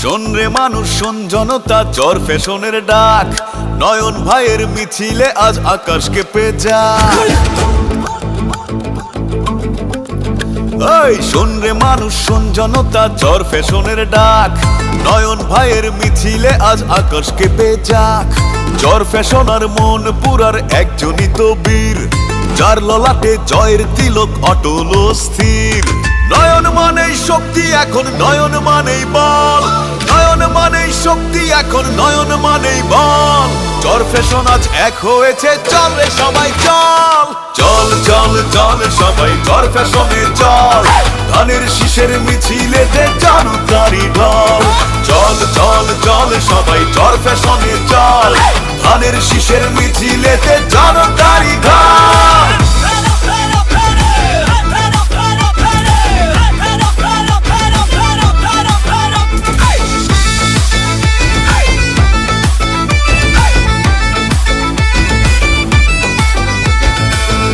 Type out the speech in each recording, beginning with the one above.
শোন রে মানুষ, শোন জনতা, চর ফ্যাশনের ডাক, নয়ন ভাইয়ের মিছিলে আজ আকাশ কেঁপে যায়। এই শোন রে মানুষ, শোন জনতা, চর ফ্যাশনের ডাক, নয়ন ভাইয়ের মিছিলে আজ আকাশ কেঁপে যাক। চর ফ্যাশন আর মন পুরার একজনই তো বীর, যার ললাটে জয়ের তিলক অটল স্থির। নয়ন মানেই শক্তি এখন, নয়ন মানেই বল, নয়ন মানেই শক্তি এখন, নয়ন মানেই বল। চর ফ্যাশন আজ এক হয়েছে, চল রে সবাই চল, চল চল চল সবাই চর ফ্যাশনে চল। ধানের শীষের মিছিলেতে জনতারই ঢল, চল চল চল সবাই চর ফ্যাশনে চল। ধানের শীষের মিছিলেতে জনতারই ঢল।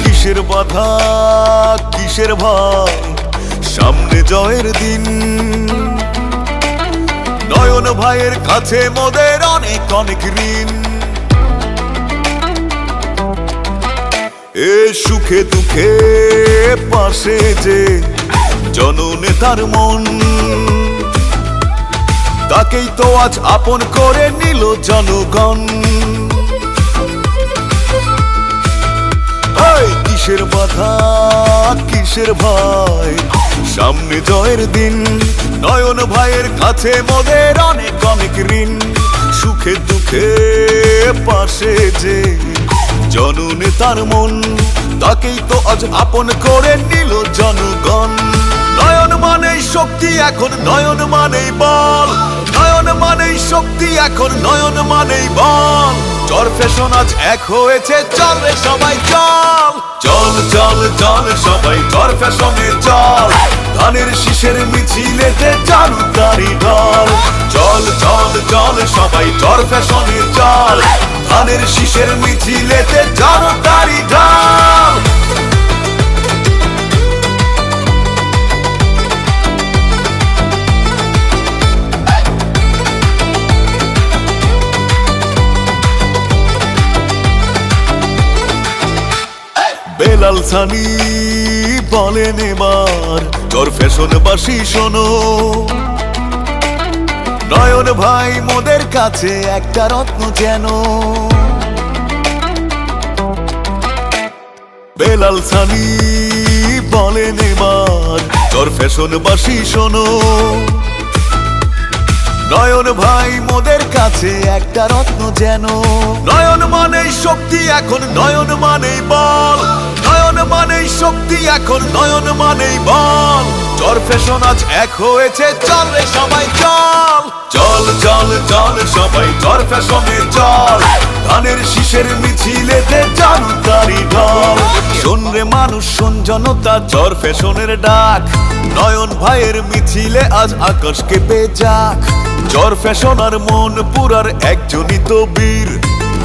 কিসের বাধা, কিসের ভয়, সামনে জয়ের দিন। নয়ন ভাইয়ের কাছে মোদের অনেক অনেক ঋণ। এ সুখে দুঃখে পাশে যে জননেতার মন, তাকেই তো আজ আপন করে নিল জনগণ। কিসের বাধা, কিসের ভয়, সামনে জয়ের দিন। নয়ন ভাইয়ের কাছে মোদের অনেক অনেক ঋণ। সুখে দুঃখে পাশে যে জননেতার মন, তাকেই তো আজ আপন করে নিল জনগণ। নয়ন মানেই শক্তি এখন, নয়ন মানেই বল, নয়ন মানেই শক্তি এখন, নয়ন মানেই বল। চর ফ্যাশন আজ এক হয়েছে, চল রে সবাই চল, চল চল চল সবাই চর ফ্যাশনে চল। ধানের শীষের মিছিলেতে জনতারই ঢল, চল চল চল সবাই চর ফ্যাশনে চল। ধানের শীষের মিছিলেতে জনতারই ঢল। বেলাল সানি বলেন এবার, চর ফ্যাশনবাসী শোনো, নয়ন ভাই মোদের কাছে একটা রত্ন যেন। বেলাল সানি বলেন এবার, চর ফ্যাশনবাসী শোনো, নয়ন ভাই মোদের কাছে একটা রত্ন যেন। নয়ন মানেই শক্তি এখন, নয়ন মানেই বল, নয়ন মানেই শক্তি এখন, নয়ন মানেই বল। চর ফ্যাশন আজ এক হয়েছে, চল রে সবাই চল, চল চল চল সবাই চর ফ্যাশনে চল। ধানের শীষের মিছিলেতে জনতারই ঢল। শোন রে মানুষ, শোন জনতা, চর ফ্যাশনের ডাক, নয়ন ভাইয়ের মিছিলে আজ আকাশ কেঁপে যাক। চর ফ্যাশন আর মন পুরার একজনই তো বীর,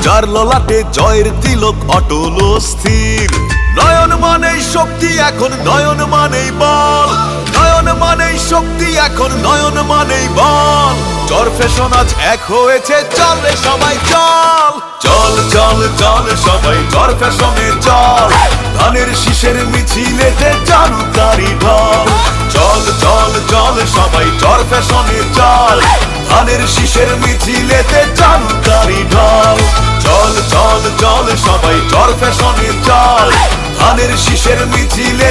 যার ললাটে জয়ের তিলক অটল স্থির। নয়ন মানেই শক্তি এখন, নয়ন মানেই বল, নয়ন মানেই শক্তি এখন, নয়ন মানেই বল। চর ফ্যাশন আজ এক হয়েছে, চল রে সবাই চল, চল চল চল সবাই চর ফ্যাশনে চল। ধানের শীষের মিছিলেতে জনতারই ঢল, চল চল চল সবাই চর ফ্যাশনে চল। ধানের শীষের মিছিলেতে জনতারই ঢল, চল চল চল সবাই চর ফ্যাশনে চল। ধানের শীষের মিছিলে